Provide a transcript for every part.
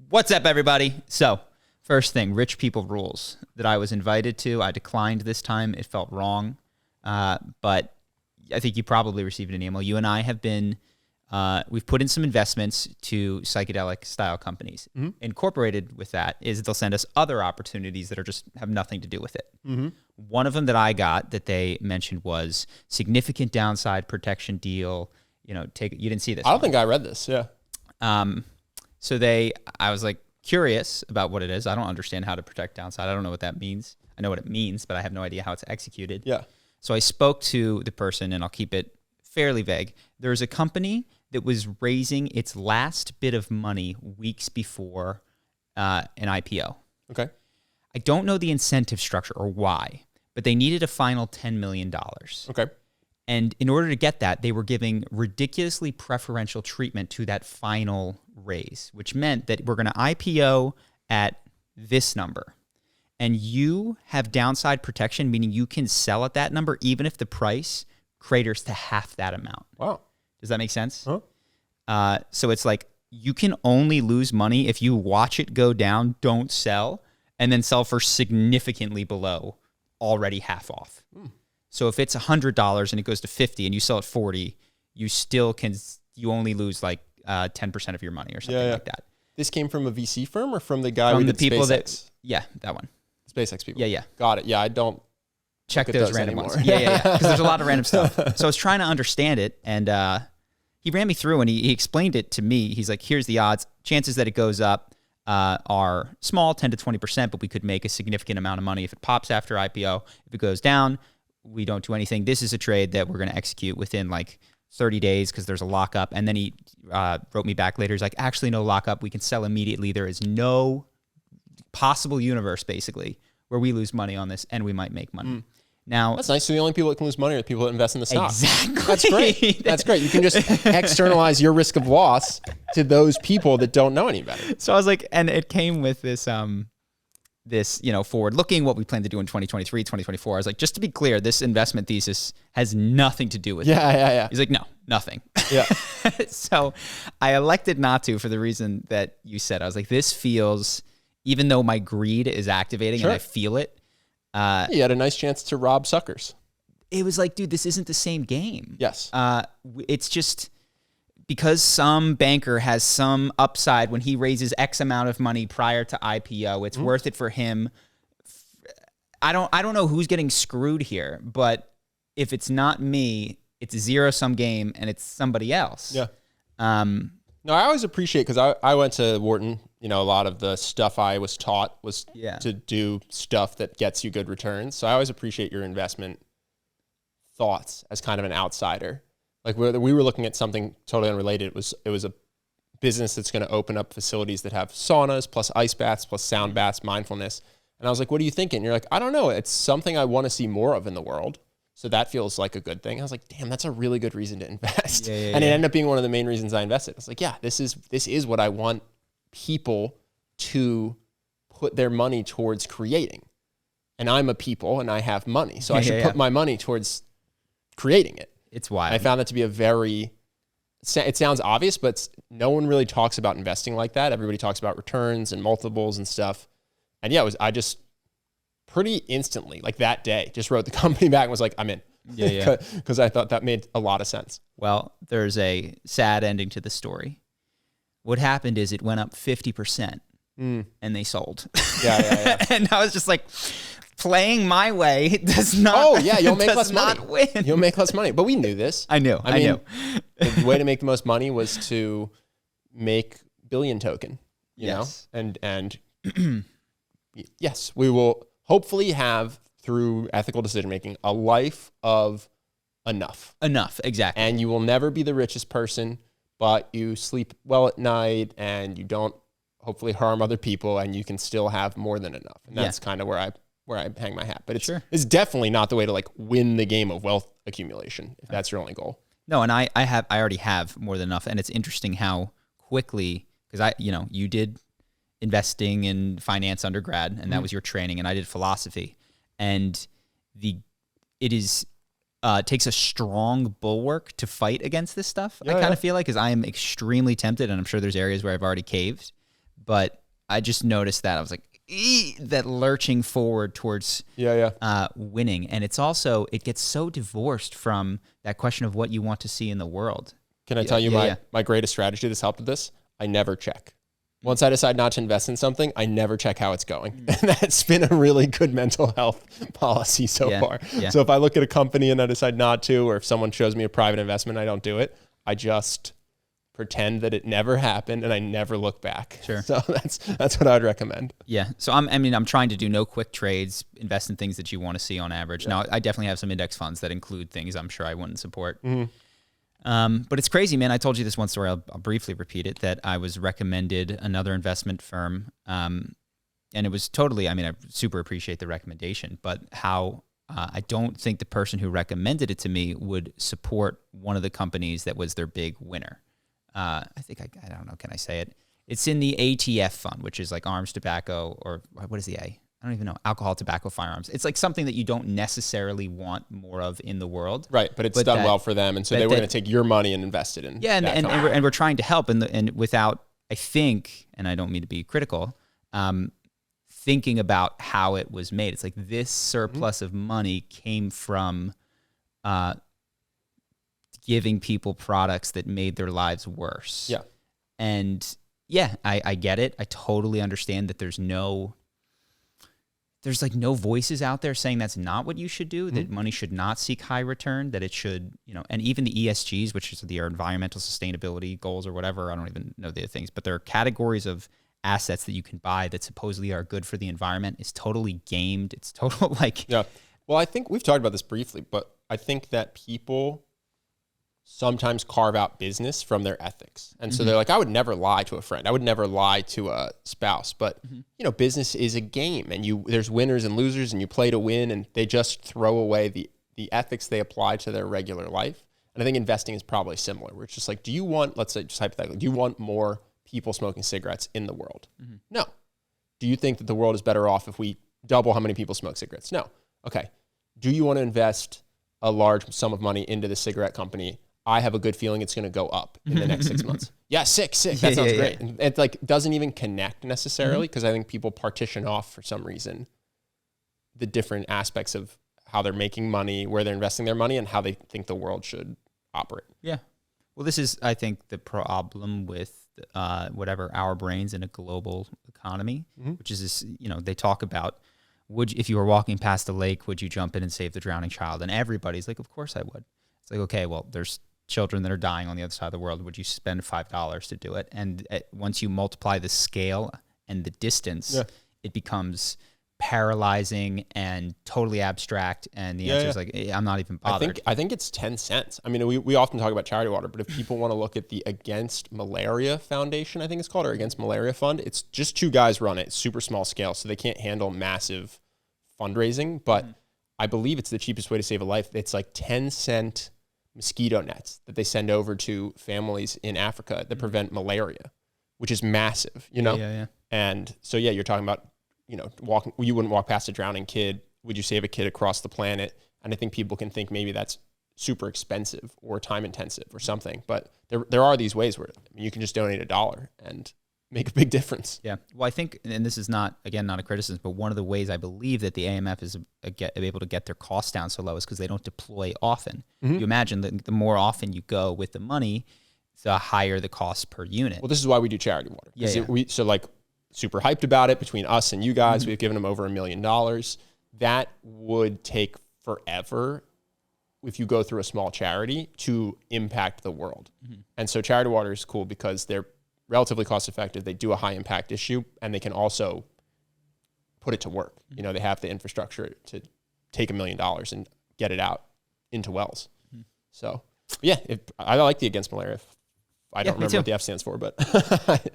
What's up, everybody? So, first thing, Rich People Rules that I was invited to. I declined this time. It felt wrong. But I think you probably received an email. You and I have been, we've put in some investments to psychedelic style companies. Mm-hmm. Incorporated with that is they'll send us other opportunities that are just have nothing to do with it. Mm-hmm. One of them that I got that they mentioned was significant downside protection deal. You know, you didn't see this. I don't think I read this. Yeah. So I was like curious about what it is. I don't understand how to protect downside. I don't know what that means. I know what it means, but I have no idea how it's executed. Yeah. So I spoke to the person, and I'll keep it fairly vague. There's a company that was raising its last bit of money weeks before an IPO. Okay. I don't know the incentive structure or why, but they needed a final $10 million. Okay. And in order to get that, they were giving ridiculously preferential treatment to that final raise, which meant that we're going to IPO at this number. And you have downside protection, meaning you can sell at that number even if the price craters to half that amount. Wow. Does that make sense? Huh? So it's like you can only lose money if you watch it go down, don't sell, and then sell for significantly below already half off. So if it's $100 and it goes to $50 and you sell at $40, you still can, you only lose like 10% of your money or something like that. This came from a VC firm or from the guy From who the did people SpaceX? that one. SpaceX people. Yeah. Got it. Yeah, I don't check look at those random anymore. ones. Yeah. Because there's a lot of random stuff. So I was trying to understand it, and he ran me through and he explained it to me. He's like, here's the odds. Chances that it goes up are small, 10 to 20%, but we could make a significant amount of money if it pops after IPO. If it goes down, we don't do anything. This is a trade that we're going to execute within like 30 days because there's a lockup. And then he wrote me back later. He's like, actually, no lockup. We can sell immediately. There is no possible universe, basically, where we lose money on this and we might make money. Now, that's nice. So the only people that can lose money are the people that invest in the stock. Exactly. That's great. That's great. You can just externalize your risk of loss to those people that don't know any better. So I was like, and it came with this, forward looking what we plan to do in 2023, 2024. I was like, just to be clear, this investment thesis has nothing to do with it. Yeah. He's like, no, nothing. Yeah. So I elected not to for the reason that you said. I was like, this feels, even though my greed is activating and I feel it. You had a nice chance to rob suckers. It was like, dude, this isn't the same game. Yes. It's just because some banker has some upside when he raises X amount of money prior to IPO, it's worth it for him. I don't know who's getting screwed here, but if it's not me, it's a zero-sum game and it's somebody else. Yeah. No, I always appreciate, because I went to Wharton. You know, a lot of the stuff I was taught was to do stuff that gets you good returns. So I always appreciate your investment thoughts as kind of an outsider. Like we were looking at something totally unrelated. It was a business that's going to open up facilities that have saunas plus ice baths plus sound baths, mindfulness. And I was like, what are you thinking? And you're like, I don't know. It's something I want to see more of in the world. So that feels like a good thing. I was like, damn, that's a really good reason to invest. And it ended up being one of the main reasons I invested. I was like, yeah, this is what I want people to put their money towards creating. And I'm a people and I have money. So I should put my money towards creating it. It's wild. I found that to be it sounds obvious, but no one really talks about investing like that. Everybody talks about returns and multiples and stuff. And yeah, I just pretty instantly, like that day, just wrote the company back and was like, I'm in. Yeah. Because I thought that made a lot of sense. Well, there's a sad ending to the story. What happened is it went up 50% and they sold. Yeah. And I was just like, playing my way does not. Oh yeah, you'll make less money. Win. You'll make less money. But we knew this. I knew. The way to make the most money was to make billion token. You know, and yes, we will hopefully have, through ethical decision making, a life of enough. Exactly. And you will never be the richest person, but you sleep well at night and you don't hopefully harm other people, and you can still have more than enough. And that's kind of where I hang my hat. But it's definitely not the way to like win the game of wealth accumulation if that's your only goal. No, and I already have more than enough. And it's interesting how quickly, because you did investing in finance undergrad, and that was your training, and I did philosophy. And it takes a strong bulwark to fight against this stuff. I kind of feel like, because I am extremely tempted, and I'm sure there's areas where I've already caved. but I just noticed that I was like, that lurching forward towards winning. And it's also, it gets so divorced from that question of what you want to see in the world. Can I tell you my greatest strategy that's helped with this? I never check. Once I decide not to invest in something, I never check how it's going. And that's been a really good mental health policy so far. Yeah. So if I look at a company and I decide not to, or if someone shows me a private investment, I don't do it. I just pretend that it never happened and I never look back. Sure. So that's what I would recommend. Yeah. So I'm trying to do no quick trades, invest in things that you want to see on average. Now, I definitely have some index funds that include things I'm sure I wouldn't support. But it's crazy, man. I told you this one story. I'll briefly repeat it, that I was recommended another investment firm. And it was totally, I super appreciate the recommendation, but how I don't think the person who recommended it to me would support one of the companies that was their big winner. I think, I don't know, can I say it? It's in the ATF fund, which is like arms, tobacco, or what is the A? I don't even know. Alcohol, tobacco, firearms. It's like something that you don't necessarily want more of in the world. Right, but it's done well for them, and so they were going to take your money and invest it in. Yeah, and we're trying to help, and without, I think, and I don't mean to be critical, thinking about how it was made. It's like this surplus of money came from giving people products that made their lives worse. Yeah, and I get it. I totally understand that there's like no voices out there saying that's not what you should do, that money should not seek high return, that it should, and even the ESGs, which is the environmental sustainability goals or whatever, I don't even know the things, but there are categories of assets that you can buy that supposedly are good for the environment. It's totally gamed. It's total Yeah. Well, I think we've talked about this briefly, but I think that people sometimes carve out business from their ethics. And so they're like, I would never lie to a friend. I would never lie to a spouse. But, business is a game, and there's winners and losers, and you play to win, and they just throw away the ethics they apply to their regular life. And I think investing is probably similar, where it's just like, do you want, let's say just hypothetically, do you want more people smoking cigarettes in the world? No. Do you think that the world is better off if we double how many people smoke cigarettes? No. Okay. Do you want to invest a large sum of money into the cigarette company? I have a good feeling it's going to go up in the next 6 months. Yeah, sick. That sounds great. And it doesn't even connect necessarily, because I think people partition off for some reason the different aspects of how they're making money, where they're investing their money, and how they think the world should operate. Yeah. Well, this is, I think, the problem with our brains in a global economy, which is this, they talk about, if you were walking past a lake, would you jump in and save the drowning child? And everybody's like, of course I would. It's like, okay, well, there's children that are dying on the other side of the world. Would you spend $5 to do it? And once you multiply the scale and the distance, it becomes paralyzing and totally abstract. And the answer is like, I'm not even bothered. I think it's 10 cents. I mean, we often talk about charity water, but if people want to look at the Against Malaria Foundation, I think it's called, or Against Malaria Fund, it's just 2 guys run it. It's super small scale, so they can't handle massive fundraising. But I believe it's the cheapest way to save a life. It's like 10-cent mosquito nets that they send over to families in Africa that prevent malaria, which is massive, Yeah. And so, you're talking about, you wouldn't walk past a drowning kid. Would you save a kid across the planet? And I think people can think maybe that's super expensive or time intensive or something, but there are these ways where you can just donate $1 and make a big difference. Yeah. Well, I think, and this is not a criticism, but one of the ways I believe that the AMF is able to get their costs down so low is because they don't deploy often. You imagine that the more often you go with the money, the higher the cost per unit. Well, this is why we do charity water. So super hyped about it between us and you guys. We've given them over $1 million. That would take forever if you go through a small charity to impact the world. And so charity water is cool because they're relatively cost effective. They do a high impact issue, and they can also put it to work. They have the infrastructure to take $1 million and get it out into wells. So I like the Against Malaria. I don't remember what the F stands for, but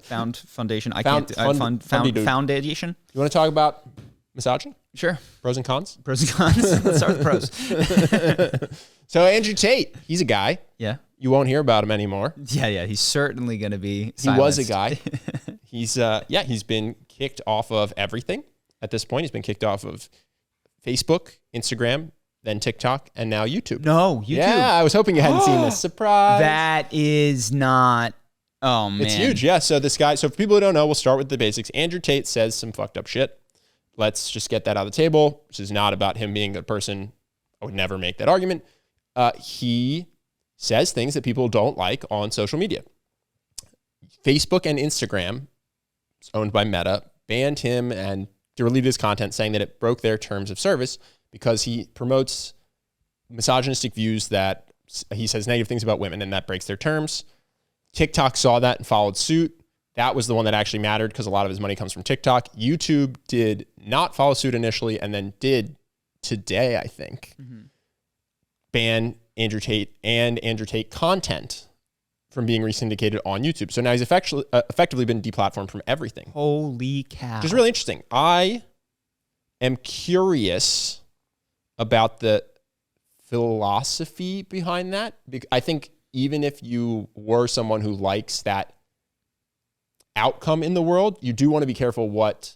Foundation. Foundation. You want to talk about misogyny? Sure. Pros and cons? Let's start with pros. So Andrew Tate, he's a guy. Yeah. You won't hear about him anymore. Yeah. He's certainly going to be silenced. He was a guy. He's been kicked off of everything at this point. He's been kicked off of Facebook, Instagram, then TikTok, and now YouTube. No, YouTube. Yeah, I was hoping you hadn't seen this. Surprise. That is not... Oh, man. It's huge. Yeah. So this guy, so for people who don't know, we'll start with the basics. Andrew Tate says some fucked up shit. Let's just get that out of the table. This is not about him being a good person. I would never make that argument. He says things that people don't like on social media. Facebook and Instagram, owned by Meta, banned him and deleted his content, saying that it broke their terms of service because he promotes misogynistic views that he says negative things about women, and that breaks their terms. TikTok saw that and followed suit. That was the one that actually mattered because a lot of his money comes from TikTok. YouTube did not follow suit initially and then did today, I think, ban Andrew Tate and Andrew Tate content from being resyndicated on YouTube. So now he's effectively been deplatformed from everything. Holy cow. Which is really interesting. I am curious about the philosophy behind that. I think even if you were someone who likes that outcome in the world, you do want to be careful what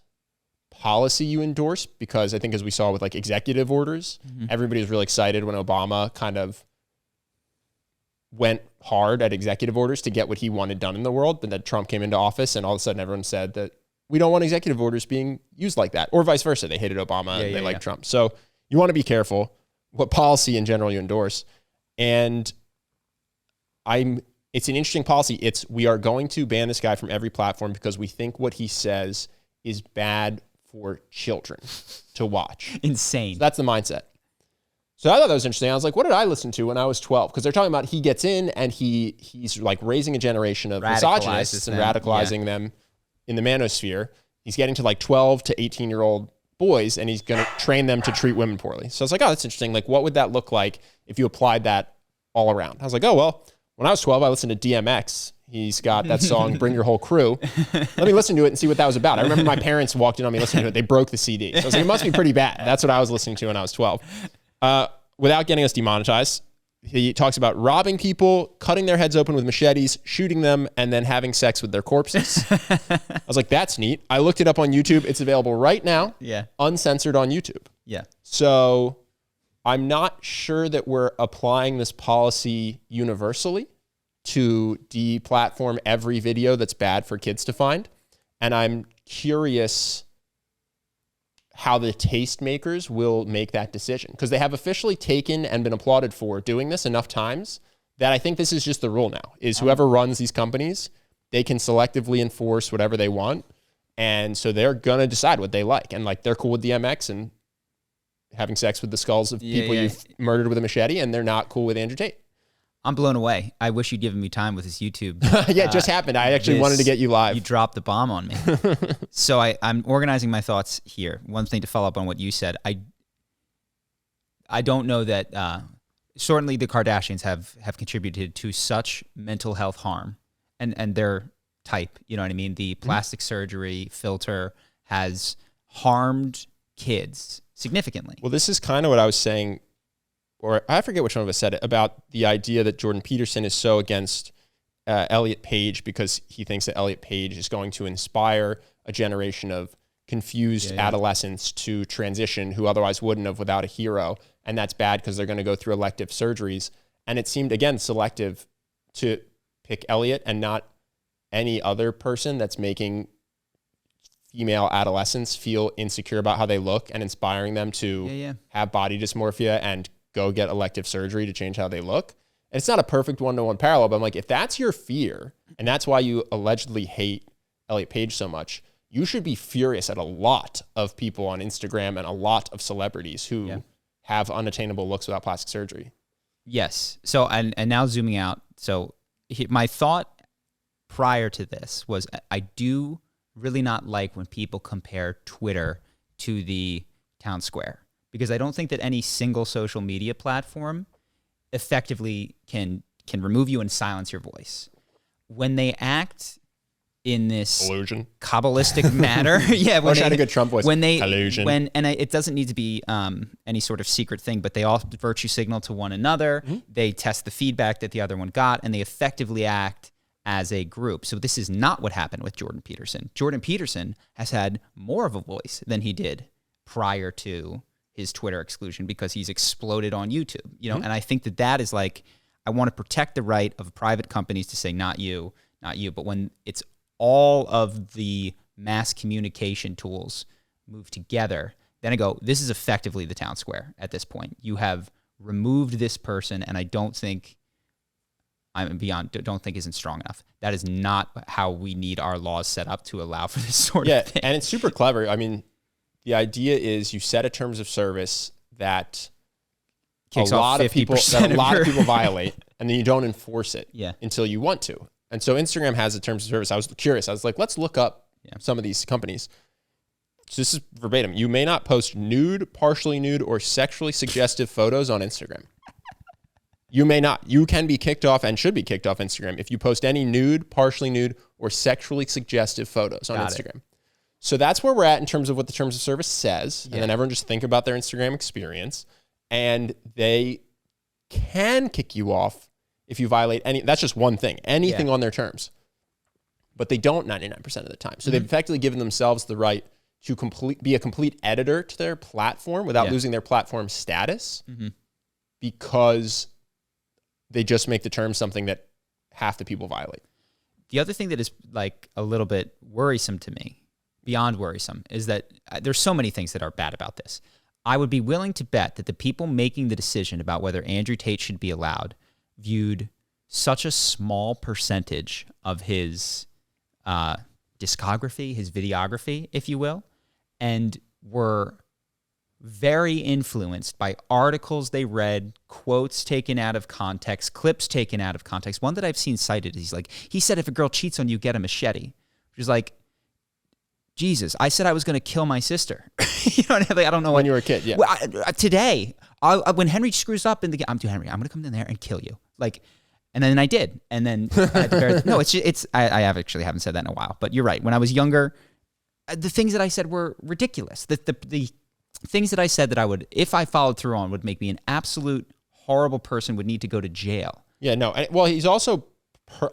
policy you endorse, because I think as we saw with like executive orders, everybody was really excited when Obama kind of went hard at executive orders to get what he wanted done in the world. But then Trump came into office and all of a sudden everyone said that we don't want executive orders being used like that, or vice versa. They hated Obama and they liked Trump. So you want to be careful what policy in general you endorse. And it's an interesting policy. We are going to ban this guy from every platform because we think what he says is bad for children to watch. Insane. So that's the mindset. So I thought that was interesting. I was like, what did I listen to when I was 12? Because they're talking about he gets in and he's like raising a generation of misogynists and radicalizing them in the manosphere. He's getting to like 12 to 18-year-old boys and he's going to train them to treat women poorly. So I was like, oh, that's interesting. Like, what would that look like if you applied that all around? I was like, oh, well, when I was 12, I listened to DMX. He's got that song, Bring Your Whole Crew. Let me listen to it and see what that was about. I remember my parents walked in on me listening to it. They broke the CD. So I was like, it must be pretty bad. That's what I was listening to when I was 12. Without getting us demonetized, he talks about robbing people, cutting their heads open with machetes, shooting them, and then having sex with their corpses. I was like, that's neat. I looked it up on YouTube. It's available right now, uncensored on YouTube. Yeah. So I'm not sure that we're applying this policy universally to deplatform every video that's bad for kids to find. And I'm curious how the tastemakers will make that decision, because they have officially taken and been applauded for doing this enough times that I think this is just the rule now, is whoever runs these companies, they can selectively enforce whatever they want. And so they're going to decide what they like. And like, they're cool with DMX and having sex with the skulls of people you've murdered with a machete, and they're not cool with Andrew Tate. I'm blown away. I wish you'd given me time with this YouTube. Yeah, it just happened. I actually wanted to get you live. You dropped the bomb on me. So I'm organizing my thoughts here. One thing to follow up on what you said. I don't know that certainly the Kardashians have contributed to such mental health harm, and their type, you know what I mean? The plastic surgery filter has harmed kids significantly. Well, this is kind of what I was saying, or I forget which one of us said it, about the idea that Jordan Peterson is so against Elliot Page because he thinks that Elliot Page is going to inspire a generation of confused adolescents to transition who otherwise wouldn't have without a hero. And that's bad because they're going to go through elective surgeries. And it seemed, again, selective to pick Elliot and not any other person that's making female adolescents feel insecure about how they look and inspiring them to have body dysmorphia and go get elective surgery to change how they look. And it's not a perfect one-to-one parallel, but I'm like, if that's your fear and that's why you allegedly hate Elliot Page so much, you should be furious at a lot of people on Instagram and a lot of celebrities who have unattainable looks without plastic surgery. Yes. So, and now zooming out. So my thought prior to this was I do really not like when people compare Twitter to the town square, because I don't think that any single social media platform effectively can remove you and silence your voice. When they act in this illusion, Kabbalistic manner, when they had a good Trump voice. Illusion. It doesn't need to be any sort of secret thing, but they all virtue signal to one another. They test the feedback that the other one got, and they effectively act as a group. So this is not what happened with Jordan Peterson. Jordan Peterson has had more of a voice than he did prior to his Twitter exclusion, because he's exploded on YouTube, you know? And I think that is like, I want to protect the right of private companies to say, not you, not you, but when it's all of the mass communication tools move together, then I go, this is effectively the town square at this point. You have removed this person, and I don't think isn't strong enough. That is not how we need our laws set up to allow for this sort of thing. And it's super clever. I mean, the idea is you set a terms of service that a lot of people violate, and then you don't enforce it until you want to. And so Instagram has a terms of service. I was curious. I was like, let's look up some of these companies. So this is verbatim. You may not post nude, partially nude, or sexually suggestive photos on Instagram. You may not. You can be kicked off and should be kicked off Instagram if you post any nude, partially nude, or sexually suggestive photos on Instagram. So that's where we're at in terms of what the terms of service says. And then everyone just think about their Instagram experience. And they can kick you off if you violate any. That's just one thing. Anything on their terms. But they don't 99% of the time. So they've effectively given themselves the right to be a complete editor to their platform without losing their platform status because they just make the term something that half the people violate. The other thing that is like a little bit worrisome to me, beyond worrisome, is that there's so many things that are bad about this. I would be willing to bet that the people making the decision about whether Andrew Tate should be allowed viewed such a small percentage of his discography, his videography, if you will, and were very influenced by articles they read, quotes taken out of context, clips taken out of context. One that I've seen cited is he said, if a girl cheats on you, get a machete. Which is like, Jesus, I said I was going to kill my sister. You know what I mean? I don't know. When you were a kid, yeah. Well, today, when Henry screws up in the game, I'm Henry. I'm going to come in there and kill you. And then I did. And then I had to bear no, I actually haven't said that in a while. But you're right. When I was younger, the things that I said were ridiculous. The things that I said that I would, if I followed through on, would make me an absolute horrible person, would need to go to jail. Yeah, no. Well, he's also,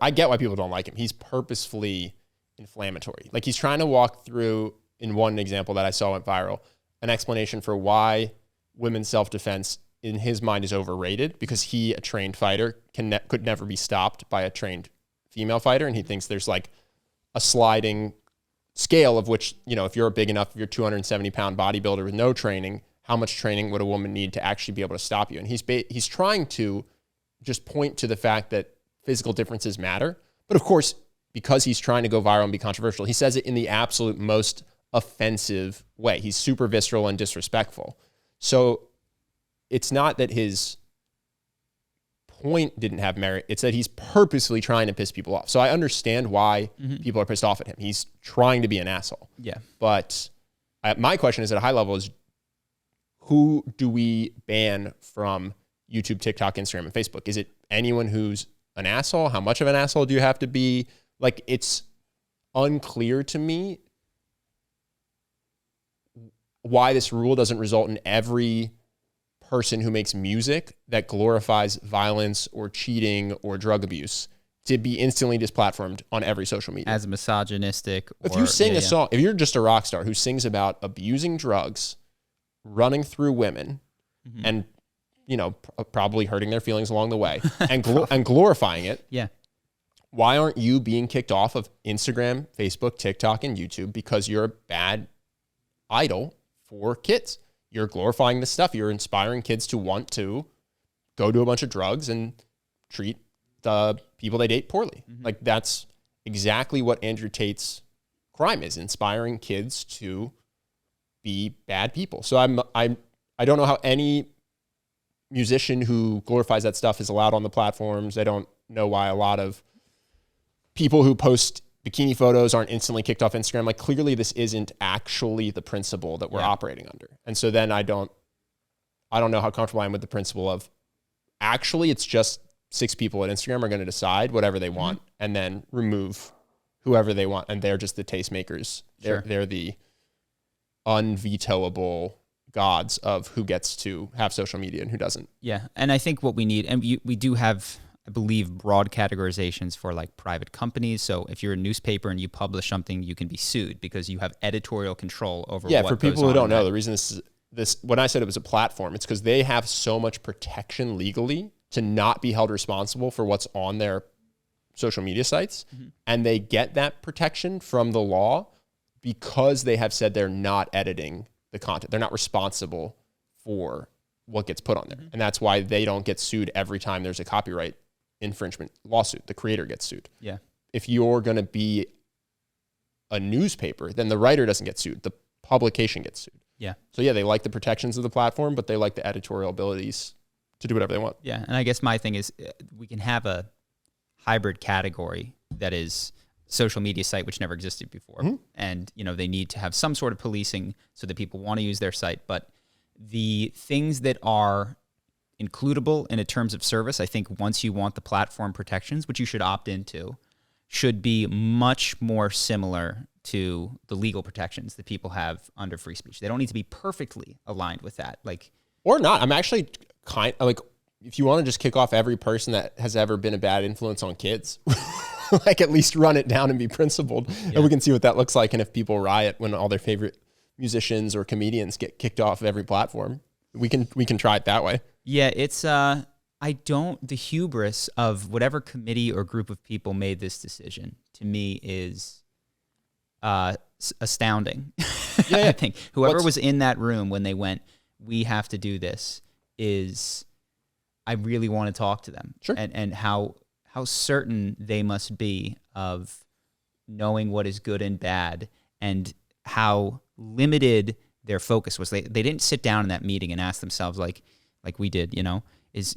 I get why people don't like him. He's purposefully inflammatory. Like he's trying to walk through, in one example that I saw went viral, an explanation for why women's self-defense in his mind is overrated because he, a trained fighter, could never be stopped by a trained female fighter. And he thinks there's like a sliding scale of which, if you're big enough, if you're 270-pound bodybuilder with no training, how much training would a woman need to actually be able to stop you? And he's trying to just point to the fact that physical differences matter. But of course, because he's trying to go viral and be controversial, he says it in the absolute most offensive way. He's super visceral and disrespectful. So it's not that his point didn't have merit. It's that he's purposely trying to piss people off. So I understand why people are pissed off at him. He's trying to be an asshole. Yeah. But my question is at a high level is, who do we ban from YouTube, TikTok, Instagram, and Facebook? Is it anyone who's an asshole? How much of an asshole do you have to be? Like, it's unclear to me why this rule doesn't result in every person who makes music that glorifies violence or cheating or drug abuse to be instantly displatformed on every social media. As misogynistic. If you sing a song, if you're just a rock star who sings about abusing drugs, running through women, and, probably hurting their feelings along the way and glorifying it. Yeah. Why aren't you being kicked off of Instagram, Facebook, TikTok, and YouTube because you're a bad idol for kids? You're glorifying this stuff. You're inspiring kids to want to go do a bunch of drugs and treat the people they date poorly. Like, that's exactly what Andrew Tate's crime is, inspiring kids to be bad people. So I don't know how any musician who glorifies that stuff is allowed on the platforms. I don't know why a lot of people who post bikini photos aren't instantly kicked off Instagram. Like, clearly this isn't actually the principle that we're operating under. And so then I don't know how comfortable I am with the principle of actually it's just 6 people at Instagram are going to decide whatever they want and then remove whoever they want. And they're just the tastemakers. They're the unvetoable gods of who gets to have social media and who doesn't. Yeah. And I think what we need, and we do have, I believe, broad categorizations for like private companies. So if you're a newspaper and you publish something, you can be sued because you have editorial control over what for people goes who don't know, that. the reason this when I said it was a platform, it's because they have so much protection legally to not be held responsible for what's on their social media sites, and they get that protection from the law because they have said they're not editing the content. They're not responsible for what gets put on there. And that's why they don't get sued every time there's a copyright infringement lawsuit. The creator gets sued. Yeah. If you're going to be a newspaper, then the writer doesn't get sued. The publication gets sued. Yeah. So yeah, they like the protections of the platform, but they like the editorial abilities to do whatever they want. Yeah. And I guess my thing is we can have a hybrid category that is social media site, which never existed before. And, you know, they need to have some sort of policing so that people want to use their site. But the things that are includable in a terms of service, I think once you want the platform protections, which you should opt into, should be much more similar to the legal protections that people have under free speech. They don't need to be perfectly aligned with that. Like, or not. I'm actually kind of like, if you want to just kick off every person that has ever been a bad influence on kids, like at least run it down and be principled, and we can see what that looks like. And if people riot when all their favorite musicians or comedians get kicked off of every platform, we can try it that way. Yeah, it's the hubris of whatever committee or group of people made this decision to me is astounding. I think whoever was in that room when they went, we have to do this, is, I really want to talk to them. Sure. And how certain they must be of knowing what is good and bad, and how limited their focus was. They didn't sit down in that meeting and ask themselves like we did, you know,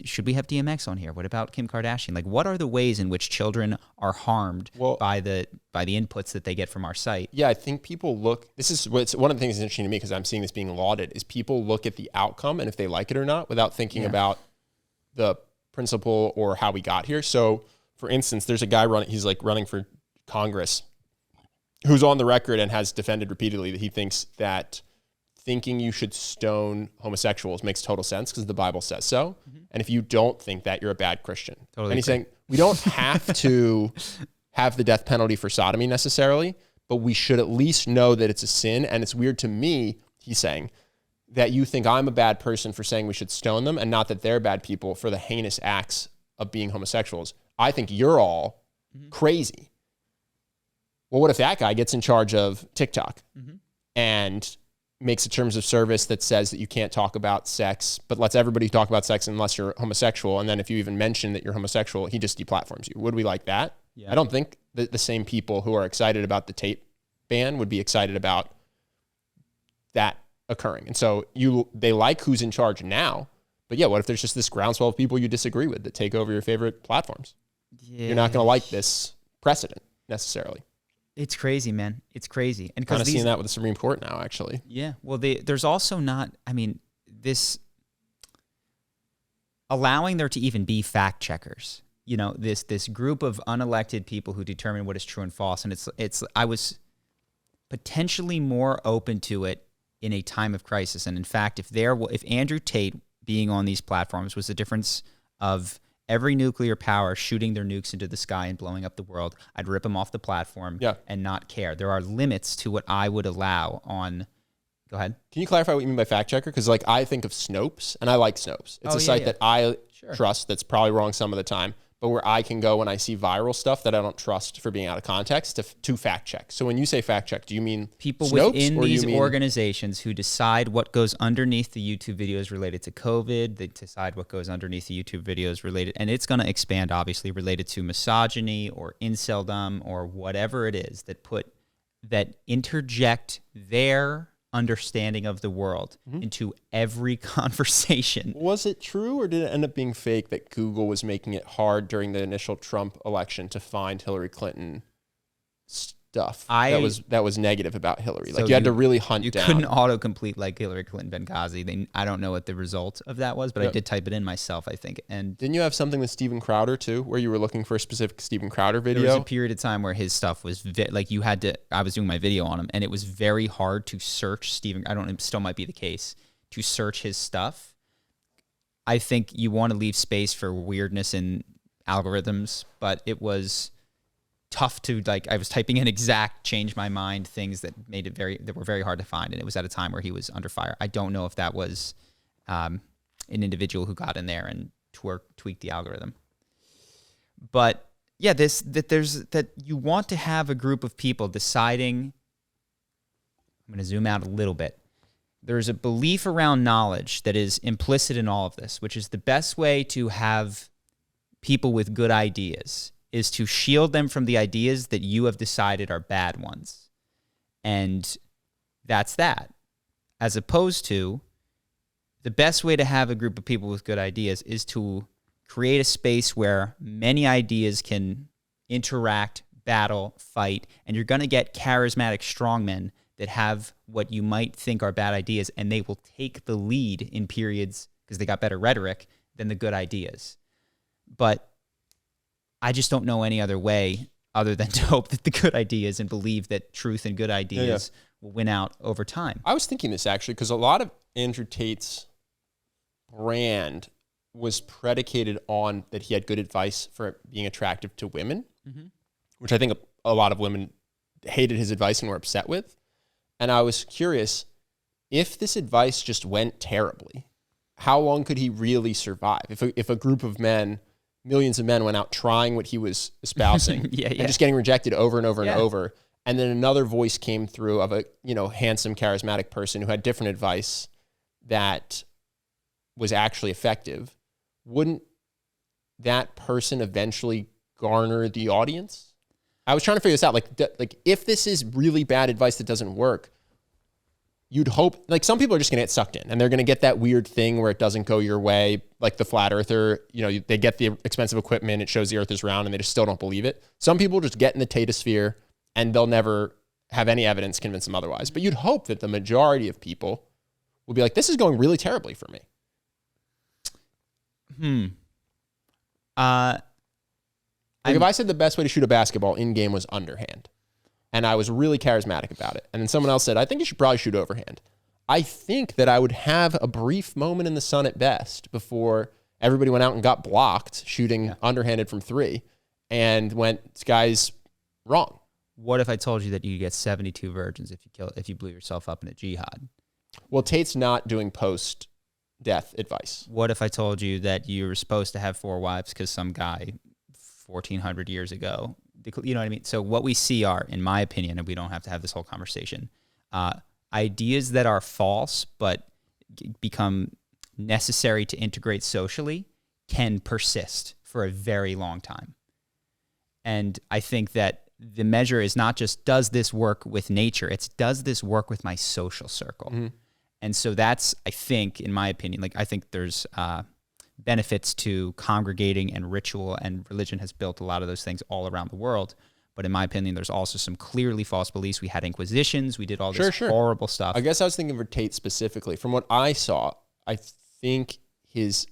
should we have DMX on here? What about Kim Kardashian? Like, what are the ways in which children are harmed by the inputs that they get from our site? Yeah, I think people look, this is what's one of the things that's interesting to me, because I'm seeing this being lauded, is people look at the outcome and if they like it or not without thinking about the principle or how we got here. So for instance, there's a guy running for Congress who's on the record and has defended repeatedly that he thinks that thinking you should stone homosexuals makes total sense because the Bible says so. And if you don't think that, you're a bad Christian. Totally. And he's saying we don't have to have the death penalty for sodomy necessarily, but we should at least know that it's a sin. And it's weird to me, he's saying, that you think I'm a bad person for saying we should stone them and not that they're bad people for the heinous acts of being homosexuals. I think you're all crazy. Well, what if that guy gets in charge of TikTok and makes a terms of service that says that you can't talk about sex, but lets everybody talk about sex unless you're homosexual, and then if you even mention that you're homosexual, he just deplatforms you? Would we like that? Yeah. I don't think that the same people who are excited about the Tate ban would be excited about that occurring. And so they like who's in charge now, but yeah, what if there's just this groundswell of people you disagree with that take over your favorite platforms? Yeah. You're not going to like this precedent necessarily. It's crazy, man. It's crazy. And kind of seeing that with the Supreme Court now, actually. Yeah. Well, there's also not, I mean, this allowing there to even be fact checkers, you know, this group of unelected people who determine what is true and false. And I was potentially more open to it in a time of crisis. And in fact, if Andrew Tate being on these platforms was the difference of every nuclear power shooting their nukes into the sky and blowing up the world, I'd rip them off the platform and not care. There are limits to what I would allow on. Go ahead. Can you clarify what you mean by fact checker? Because like I think of Snopes, and I like Snopes. It's a site that I trust that's probably wrong some of the time, but where I can go when I see viral stuff that I don't trust for being out of context to fact check. So when you say fact check, do you mean people Snopes, within these organizations who decide what goes underneath the YouTube videos related to COVID? They decide what goes underneath the YouTube videos related, and it's going to expand, obviously, related to misogyny or inceldom or whatever it is that interject their understanding of the world into every conversation. Was it true, or did it end up being fake that Google was making it hard during the initial Trump election to find Hillary Clinton stuff that was negative about Hillary? Like you had to really hunt down. You couldn't autocomplete like Hillary Clinton Benghazi. I don't know what the result of that was, but I did type it in myself, I think. And didn't you have something with Steven Crowder too, where you were looking for a specific Steven Crowder video? There was a period of time where his stuff was you had to. I was doing my video on him, and it was very hard to search Steven. It still might be the case to search his stuff. I think you want to leave space for weirdness in algorithms, but it was tough to I was typing in exact change my mind things that were very hard to find, and it was at a time where he was under fire. I don't know if that was an individual who got in there and tweaked the algorithm, but that you want to have a group of people deciding. I'm going to zoom out a little bit. There's a belief around knowledge that is implicit in all of this, which is the best way to have people with good ideas is to shield them from the ideas that you have decided are bad ones. And that's that. As opposed to the best way to have a group of people with good ideas is to create a space where many ideas can interact, battle, fight, and you're going to get charismatic strongmen that have what you might think are bad ideas, and they will take the lead in periods because they got better rhetoric than the good ideas. But I just don't know any other way other than to hope that the good ideas and believe that truth and good ideas will win out over time. I was thinking this actually because a lot of Andrew Tate's brand was predicated on that he had good advice for being attractive to women, which I think a lot of women hated his advice and were upset with. And I was curious, if this advice just went terribly, how long could he really survive? If a group of men, millions of men went out trying what he was espousing and just getting rejected over and over and over, and then another voice came through of a handsome, charismatic person who had different advice that was actually effective, wouldn't that person eventually garner the audience? I was trying to figure this out. Like if this is really bad advice that doesn't work, you'd hope, like some people are just going to get sucked in and they're going to get that weird thing where it doesn't go your way. Like the flat earther, they get the expensive equipment, it shows the earth is round and they just still don't believe it. Some people just get in the Tatosphere and they'll never have any evidence convince them otherwise. But you'd hope that the majority of people will be like, this is going really terribly for me. If I said the best way to shoot a basketball in-game was underhand, and I was really charismatic about it, and then someone else said, I think you should probably shoot overhand, I think that I would have a brief moment in the sun at best before everybody went out and got blocked shooting underhanded from three and went, this guy's wrong. What if I told you that you get 72 virgins if you blew yourself up in a jihad? Well, Tate's not doing post-death advice. What if I told you that you were supposed to have 4 wives because some guy 1,400 years ago, you know what I mean? So what we see are, in my opinion, and we don't have to have this whole conversation, ideas that are false but become necessary to integrate socially can persist for a very long time. And I think that the measure is not just, does this work with nature? It's, does this work with my social circle? Mm-hmm. And so that's, I think, in my opinion, I think there's benefits to congregating and ritual, and religion has built a lot of those things all around the world. But in my opinion, there's also some clearly false beliefs. We had inquisitions. We did all this horrible stuff. I guess I was thinking for Tate specifically. From what I saw, I think his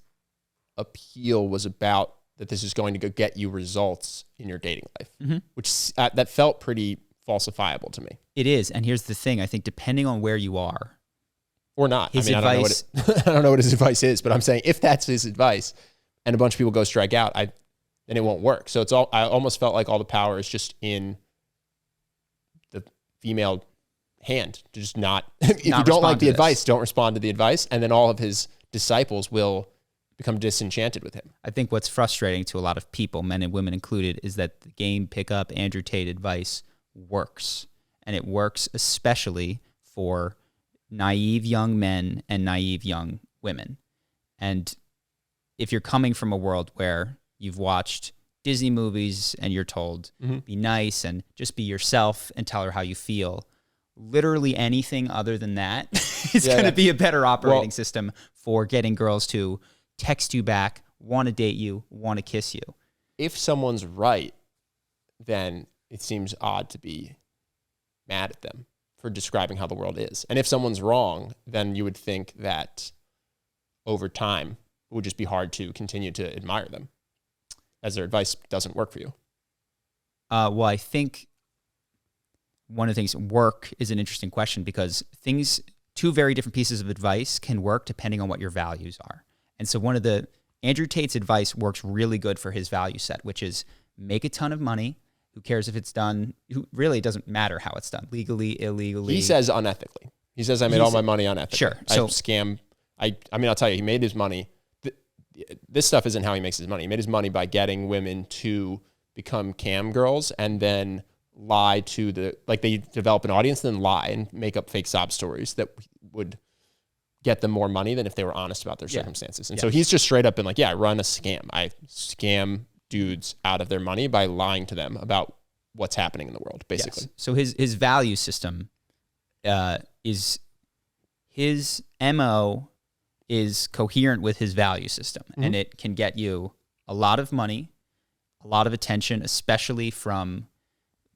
appeal was about that this is going to go get you results in your dating life, which that felt pretty falsifiable to me. It is. And here's the thing. I think depending on where you are, or not. I don't know what his advice is, but I'm saying if that's his advice and a bunch of people go strike out, then it won't work. So I almost felt like all the power is just in the female hand to just not, if you don't like the advice, don't respond to the advice. And then all of his disciples will become disenchanted with him. I think what's frustrating to a lot of people, men and women included, is that the game pickup Andrew Tate advice works. And it works especially for naive young men and naive young women. And if you're coming from a world where you've watched Disney movies and you're told, be nice and just be yourself and tell her how you feel, literally anything other than that is going to be a better operating system for getting girls to text you back, want to date you, want to kiss you. If someone's right, then it seems odd to be mad at them for describing how the world is. And if someone's wrong, then you would think that over time it would just be hard to continue to admire them as their advice doesn't work for you. Well, I think one of the things, work is an interesting question because two very different pieces of advice can work depending on what your values are. And so Andrew Tate's advice works really good for his value set, which is make a ton of money. Who cares if it's done? It doesn't matter how it's done, legally, illegally. He says unethically. He says, I made all my money unethically. Sure. So I'll tell you, he made his money. This stuff isn't how he makes his money. He made his money by getting women to become cam girls and then lie to they develop an audience and then lie and make up fake sob stories that would get them more money than if they were honest about their circumstances. And so he's just straight up been like, yeah, I run a scam. I scam dudes out of their money by lying to them about what's happening in the world, basically. Yes. So his value system is his MO is coherent with his value system, and it can get you a lot of money, a lot of attention, especially from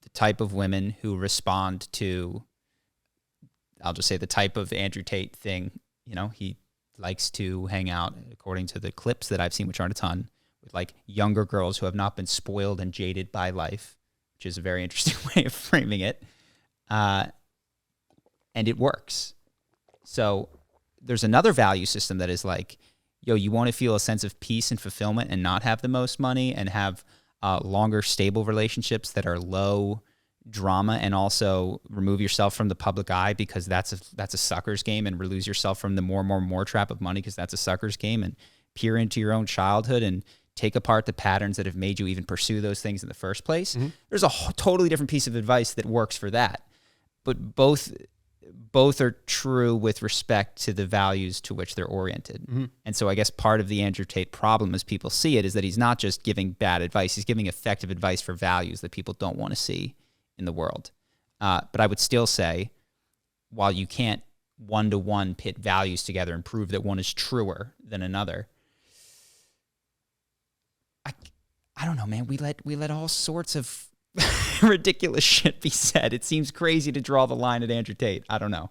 the type of women who respond to, I'll just say, the type of Andrew Tate thing. You know, he likes to hang out, according to the clips that I've seen, which aren't a ton, with like younger girls who have not been spoiled and jaded by life, which is a very interesting way of framing it. And it works. So there's another value system that is like, yo, you want to feel a sense of peace and fulfillment and not have the most money and have longer, stable relationships that are low drama, and also remove yourself from the public eye because that's a sucker's game, and lose yourself from the more trap of money because that's a sucker's game, and peer into your own childhood and take apart the patterns that have made you even pursue those things in the first place. There's a totally different piece of advice that works for that. But both are true with respect to the values to which they're oriented. And so I guess part of the Andrew Tate problem, as people see it, is that he's not just giving bad advice, he's giving effective advice for values that people don't want to see in the world. But I would still say, while you can't one-to-one pit values together and prove that one is truer than another, I don't know, man. We let all sorts of ridiculous shit be said. It seems crazy to draw the line at Andrew Tate. I don't know.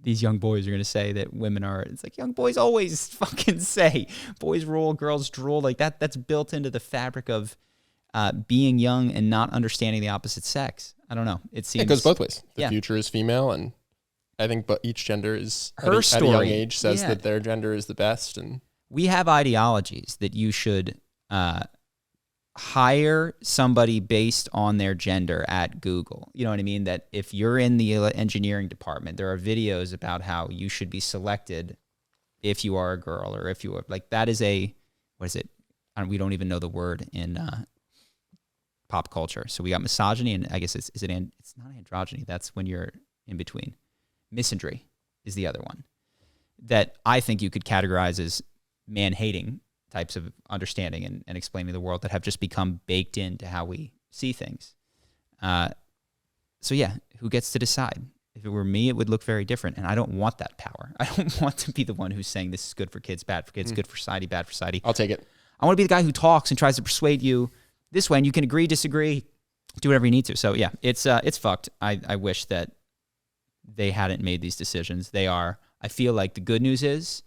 These young boys are going to say that women are, it's like young boys always fucking say, boys rule, girls drool. Like that's built into the fabric of being young and not understanding the opposite sex. I don't know. It seems it goes both ways. The future is female, and I think but each gender is her story at a young age says that their gender is the best. And we have ideologies that you should hire somebody based on their gender at Google. You know what I mean? That if you're in the engineering department, there are videos about how you should be selected if you are a girl, or if you are like, that is what is it? We don't even know the word in pop culture. So we got misogyny, and I guess it's not androgyny. That's when you're in between. Misandry is the other one that I think you could categorize as man-hating types of understanding and explaining the world that have just become baked into how we see things. So yeah, who gets to decide? If it were me, it would look very different, and I don't want that power. I don't want to be the one who's saying this is good for kids, bad for kids, good for society, bad for society. I'll take it. I want to be the guy who talks and tries to persuade you this way, and you can agree, disagree, do whatever you need to. So yeah, it's fucked. I wish that they hadn't made these decisions. I feel like the good news is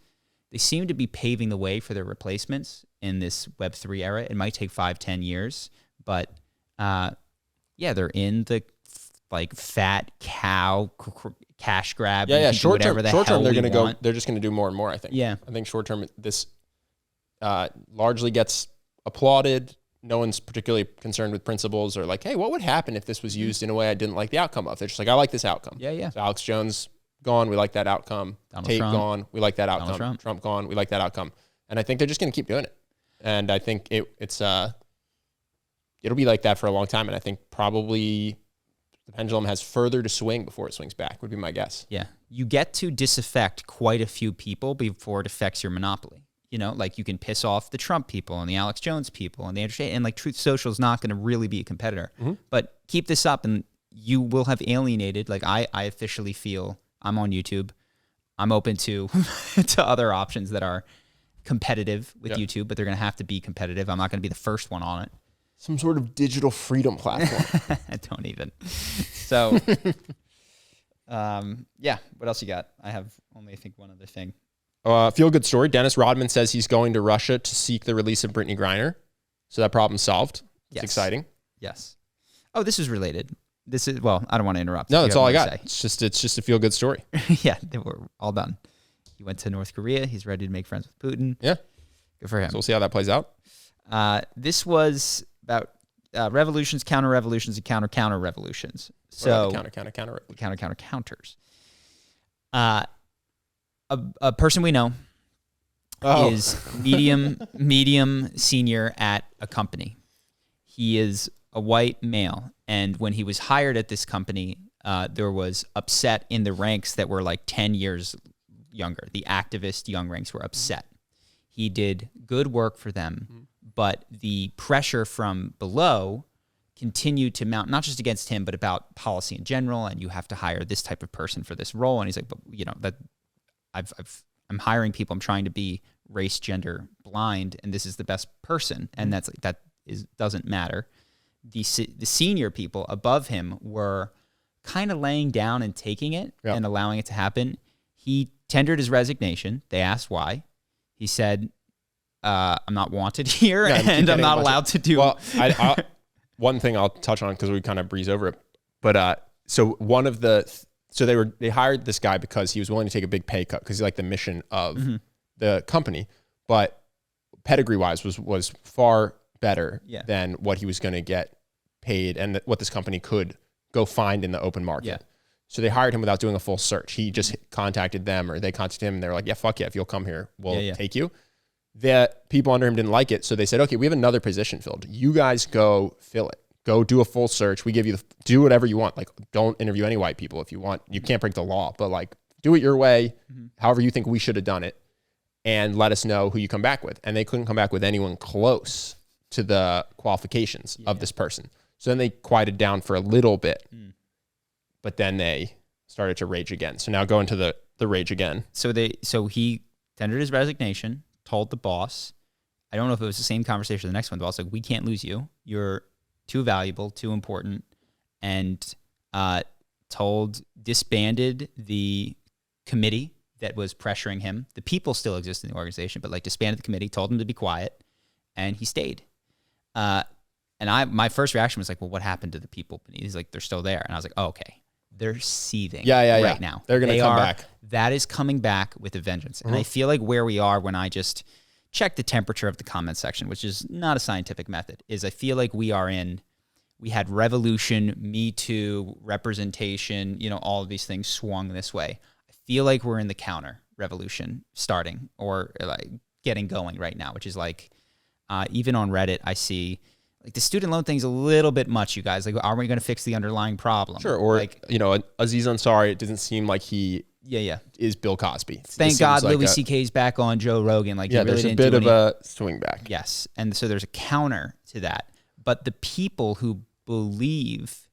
they seem to be paving the way for their replacements in this Web3 era. It might take 5-10 years, but they're in the like fat cow cash grab. Yeah. Short term, they're going to go. Want. They're just going to do more and more. I think. Yeah. I think short term, this largely gets applauded. No one's particularly concerned with principles or like, hey, what would happen if this was used in a way I didn't like the outcome of? They're just like, I like this outcome. Yeah. So Alex Jones gone, we like that outcome. Tate gone, we like that outcome. Trump gone, we like that outcome. And I think they're just going to keep doing it. And I think it'll be like that for a long time. And I think probably the pendulum has further to swing before it swings back, would be my guess. Yeah. You get to disaffect quite a few people before it affects your monopoly. You know, like you can piss off the Trump people and the Alex Jones people and the Andrew Tate, and like Truth Social is not going to really be a competitor. But keep this up and you will have alienated. Like I officially feel I'm on YouTube. I'm open to to other options that are competitive with YouTube, but they're going to have to be competitive. I'm not going to be the first one on it. Some sort of digital freedom platform. I don't even. So, what else you got? I have only, I think, one other thing. Feel good story. Dennis Rodman says he's going to Russia to seek the release of Brittany Griner. So that problem's solved. It's exciting. Yes. Oh, this is related. This is, well, I don't want to interrupt. No, that's all I got. It's just a feel good story. Yeah, we're all done. He went to North Korea. He's ready to make friends with Putin. Yeah. Good for him. So we'll see how that plays out. This was about revolutions, counter-revolutions, and counter-counter-revolutions. So counter-counters. A person we know is medium senior at a company. he is a white male. And when he was hired at this company, there was upset in the ranks that were like 10 years younger. The activist young ranks were upset. He did good work for them, but the pressure from below continued to mount, not just against him, but about policy in general. And you have to hire this type of person for this role. And he's like, but you know, that I'm hiring people. I'm trying to be race, gender blind, and this is the best person. And that's like, doesn't matter. The senior people above him were kind of laying down and taking it and allowing it to happen. He tendered his resignation. They asked why. He said, I'm not wanted here, and I'm not allowed to do... Well, one thing I'll touch on, because we kind of breeze over it. But so one of the... So they hired this guy because he was willing to take a big pay cut, because he liked the mission of the company. But pedigree-wise was far better than what he was going to get paid and what this company could go find in the open market. Yeah. So they hired him without doing a full search. He just contacted them, or they contacted him, and they were like, yeah, fuck yeah, if you'll come here, we'll take you. The people under him didn't like it, so they said, okay, we have another position filled. You guys go fill it. Go do a full search. We give you do whatever you want. Like, don't interview any white people if you want. You can't break the law, but like, do it your way, however you think we should have done it, and let us know who you come back with. And they couldn't come back with anyone close to the qualifications of this person. So then they quieted down for a little bit, but then they started to rage again. So now go into the rage again. So he tendered his resignation, told the boss, I don't know if it was the same conversation the next one, the boss like, we can't lose you. You're too valuable, too important, and disbanded the committee that was pressuring him. The people still exist in the organization, but like disbanded the committee, told him to be quiet, and he stayed. And my first reaction was like, well, what happened to the people? And he's like, they're still there. And I was like, oh, okay. They're seething right now. They're going to come back. That is coming back with a vengeance. And I feel like where we are when I just check the temperature of the comment section, which is not a scientific method, is I feel like we had revolution, Me Too, representation, all of these things swung this way. I feel like we're in the counter revolution starting, or like getting going right now, which is like, even on Reddit, I see like the student loan thing's a little bit much, you guys. Like, are we going to fix the underlying problem? Sure. Or, like, Aziz Ansari, it doesn't seem like he is Bill Cosby. Thank God like Louis C.K.'s back on Joe Rogan. Like, really there's a bit of a swing back. Yes. And so there's a counter to that. But the people who believe,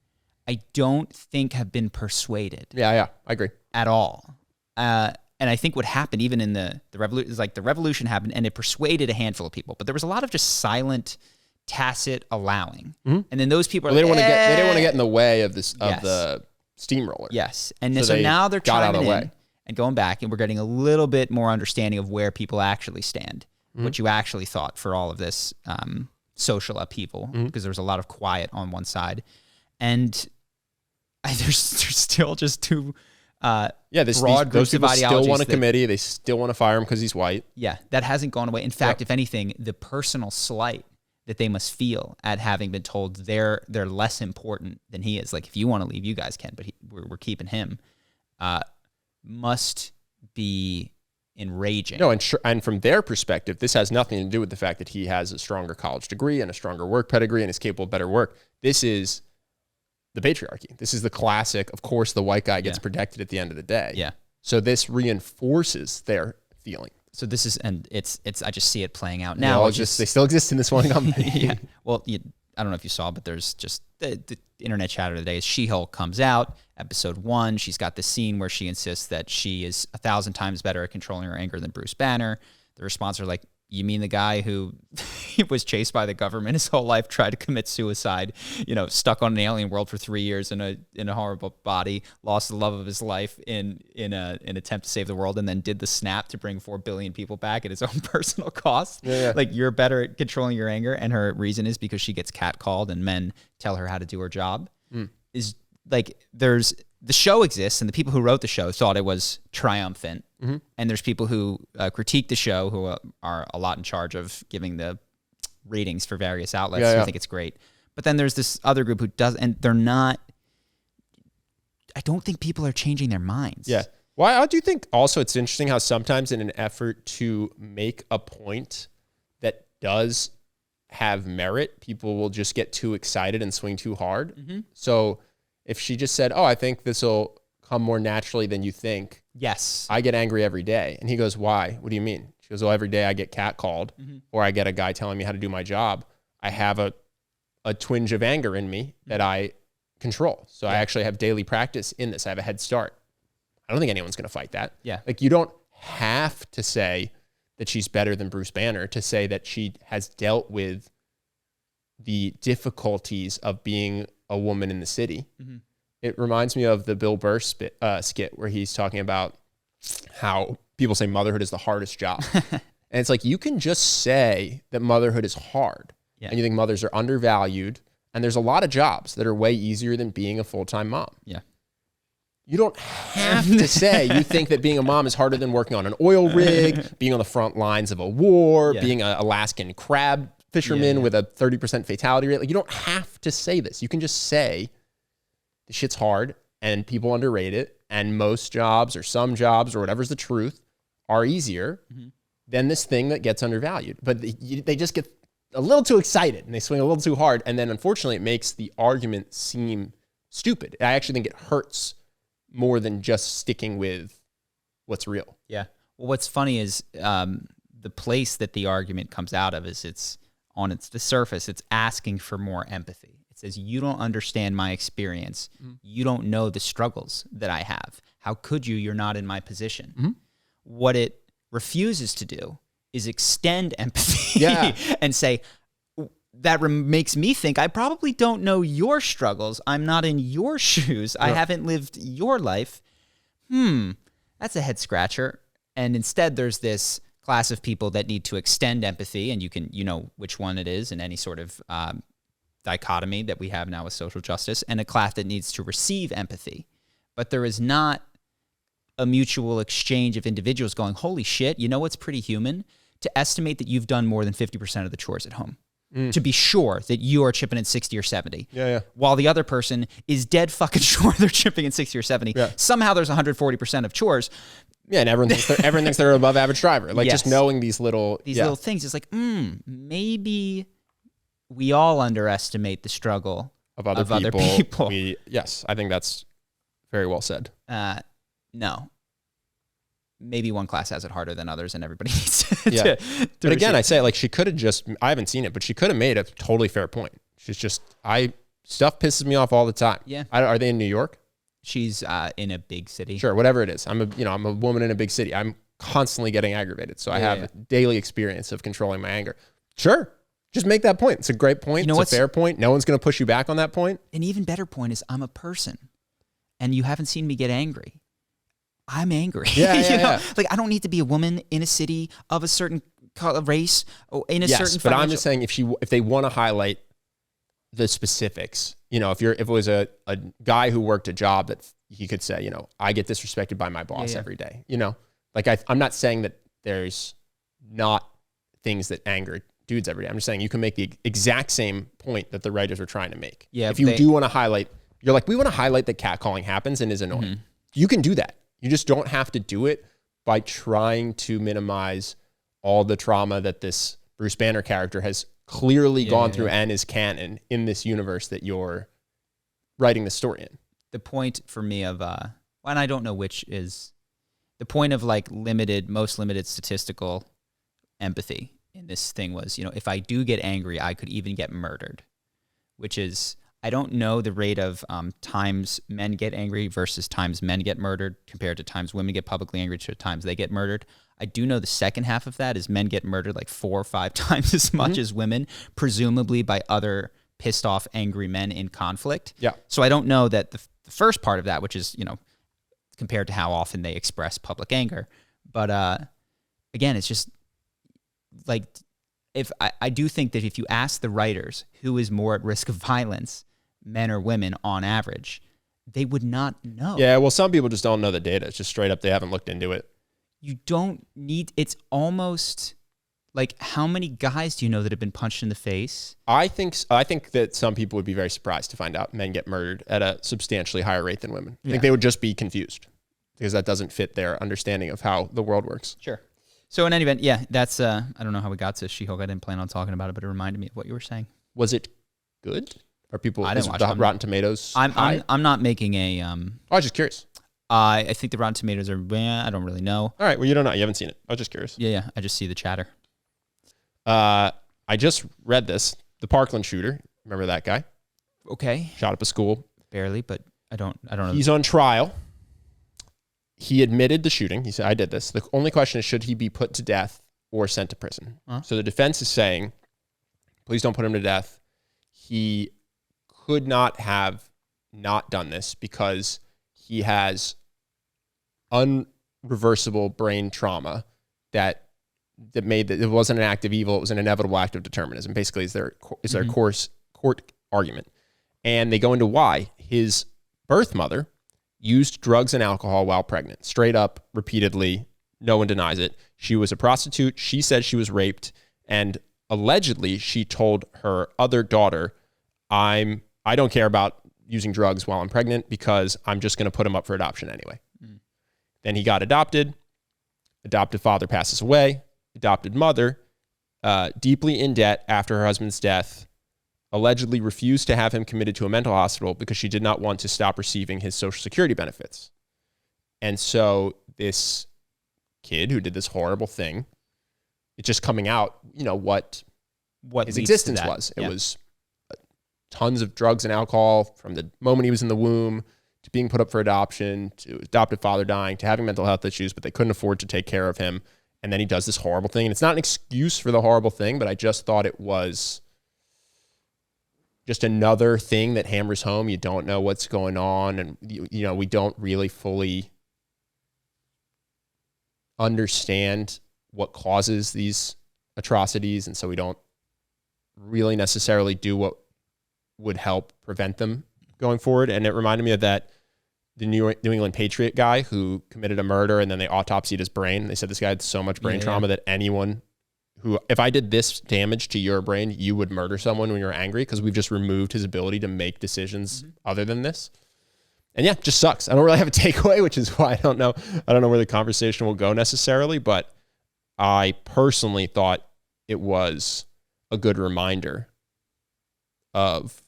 I don't think have been persuaded. Yeah, I agree. At all. And I think what happened even in the revolution is like the revolution happened and it persuaded a handful of people, but there was a lot of just silent, tacit allowing. And then those people are they didn't want to get in the way of this of the steamroller. Yes. And so now they're chiming in and going back, and we're getting a little bit more understanding of where people actually stand, what you actually thought for all of this social upheaval, because there was a lot of quiet on one side. And there's still just two broad groups of ideologies. Still want a committee. They still want to fire him because he's white. Yeah, that hasn't gone away. In fact, if anything, the personal slight that they must feel at having been told they're less important than he is. Like, if you want to leave, you guys can, but we're keeping him. Must be enraging. No, and from their perspective, this has nothing to do with the fact that he has a stronger college degree and a stronger work pedigree and is capable of better work. This is the patriarchy. This is the classic, of course, the white guy gets protected at the end of the day. Yeah. So this reinforces their feeling. So this is, and it's I just see it playing out now. They still exist in this one company. Yeah. Well, I don't know if you saw, but there's just the internet chatter today is She-Hulk comes out, episode 1. She's got this scene where she insists that she is 1,000 times better at controlling her anger than Bruce Banner. The response are like, you mean the guy who was chased by the government his whole life, tried to commit suicide, stuck on an alien world for 3 years in a horrible body, lost the love of his life in an attempt to save the world, and then did the snap to bring 4 billion people back at his own personal cost. Yeah. Like, you're better at controlling your anger, and her reason is because she gets catcalled and men tell her how to do her job. Is like, the show exists, and the people who wrote the show thought it was triumphant. And there's people who critique the show who are a lot in charge of giving the ratings for various outlets who think it's great. But then there's this other group who does, and they're not. I don't think people are changing their minds. Yeah. Well, I do think also it's interesting how sometimes in an effort to make a point that does have merit, people will just get too excited and swing too hard. So if she just said, oh, I think this will come more naturally than you think. Yes. I get angry every day. And he goes, why? What do you mean? She goes, well, every day I get catcalled or I get a guy telling me how to do my job. I have a twinge of anger in me that I control. So I actually have daily practice in this. I have a head start. I don't think anyone's going to fight that. Yeah. Like, you don't have to say that she's better than Bruce Banner to say that she has dealt with the difficulties of being a woman in the city. It reminds me of the Bill Burr skit where he's talking about how people say motherhood is the hardest job. And it's like, you can just say that motherhood is hard and you think mothers are undervalued. And there's a lot of jobs that are way easier than being a full-time mom. Yeah. You don't have to say you think that being a mom is harder than working on an oil rig, being on the front lines of a war, being an Alaskan crab fisherman with a 30% fatality rate. Like, you don't have to say this. You can just say the shit's hard and people underrate it. And most jobs or some jobs or whatever's the truth are easier than this thing that gets undervalued. But they just get a little too excited and they swing a little too hard. And then unfortunately it makes the argument seem stupid. I actually think it hurts more than just sticking with what's real. Yeah. Well, what's funny is the place that the argument comes out of is it's on the surface. It's asking for more empathy. It says, you don't understand my experience. You don't know the struggles that I have. How could you? You're not in my position. What it refuses to do is extend empathy and say, that makes me think I probably don't know your struggles. I'm not in your shoes. I haven't lived your life. That's a head scratcher. And instead there's this class of people that need to extend empathy, and you know which one it is in any sort of dichotomy that we have now with social justice, and a class that needs to receive empathy. But there is not a mutual exchange of individuals going, holy shit, you know what's pretty human? To estimate that you've done more than 50% of the chores at home. To be sure that you are chipping in 60 or 70. While the other person is dead fucking sure they're chipping in 60 or 70. Somehow there's 140% of chores. And everyone thinks they're above average driver. Like, just knowing these little things, it's like, maybe we all underestimate the struggle of other people. Yes, I think that's very well said. No. Maybe one class has it harder than others, and everybody needs to. But again, I say, like, she could have just, I haven't seen it, but she could have made a totally fair point. She's just, stuff pisses me off all the time. Yeah. Are they in New York? She's in a big city. Sure, whatever it is. I'm a woman in a big city. I'm constantly getting aggravated. So I have a daily experience of controlling my anger. Sure. Just make that point. It's a great point. It's a fair point. No one's going to push you back on that point. An even better point is I'm a person, and you haven't seen me get angry. I'm angry. Like, I don't need to be a woman in a city of a certain race or in a certain. But I'm just saying, if they want to highlight the specifics, if it was a guy who worked a job that he could say, I get disrespected by my boss every day. Like, I'm not saying that there's not things that anger dudes every day. I'm just saying you can make the exact same point that the writers were trying to make. Yeah. If you do want to highlight, you're like, we want to highlight that catcalling happens and is annoying. You can do that. You just don't have to do it by trying to minimize all the trauma that this Bruce Banner character has clearly gone through and is canon in this universe that you're writing the story in. The point for me of, and I don't know which is, the point of like most limited statistical empathy in this thing was, if I do get angry, I could even get murdered, which is, I don't know the rate of times men get angry versus times men get murdered compared to times women get publicly angry to times they get murdered. I do know the second half of that is men get murdered like 4 or 5 times as much as women, presumably by other pissed off, angry men in conflict. Yeah. So I don't know that the first part of that, which is, compared to how often they express public anger. But again, it's just like, I do think that if you ask the writers who is more at risk of violence, men or women on average, they would not know. Yeah, well, some people just don't know the data. It's just straight up, they haven't looked into it. You don't need, it's almost like, how many guys do you know that have been punched in the face? I think that some people would be very surprised to find out men get murdered at a substantially higher rate than women. I think they would just be confused because that doesn't fit their understanding of how the world works. Sure. So in any event, yeah, that's I don't know how we got to She-Hulk. I didn't plan on talking about it, but it reminded me of what you were saying. Was it good? Are people I didn't watch the Rotten Tomatoes? I'm not making a I was just curious. I think the Rotten Tomatoes are I don't really know. All right, well you don't know. You haven't seen it. I was just curious. Yeah, I just see the chatter. I just read this. The Parkland shooter. Remember that guy? Okay. Shot up a school. Barely, but I don't know. He's on trial. He admitted the shooting. He said, I did this. The only question is, should he be put to death or sent to prison? So the defense is saying, please don't put him to death. He could not have not done this because he has unreversible brain trauma that made that it wasn't an act of evil. It was an inevitable act of determinism. Basically, is their court argument. And they go into why. His birth mother used drugs and alcohol while pregnant, straight up, repeatedly. No one denies it. She was a prostitute. She said she was raped. And allegedly, she told her other daughter, I don't care about using drugs while I'm pregnant because I'm just going to put him up for adoption anyway. Then he got adopted. Adoptive father passes away. Adopted mother, deeply in debt after her husband's death, allegedly refused to have him committed to a mental hospital because she did not want to stop receiving his Social Security benefits. And so this kid who did this horrible thing, it's just coming out, what his existence was. It was tons of drugs and alcohol from the moment he was in the womb to being put up for adoption, to adoptive father dying, to having mental health issues, but they couldn't afford to take care of him. And then he does this horrible thing. And it's not an excuse for the horrible thing, but I just thought it was just another thing that hammers home. You don't know what's going on. And, we don't really fully understand what causes these atrocities. And so we don't really necessarily do what would help prevent them going forward. And it reminded me of the New England Patriot guy who committed a murder and then they autopsied his brain. They said this guy had so much brain trauma that anyone who, if I did this damage to your brain, you would murder someone when you're angry because we've just removed his ability to make decisions other than this. And yeah, just sucks. I don't really have a takeaway, which is why I don't know where the conversation will go necessarily, but I personally thought it was a good reminder of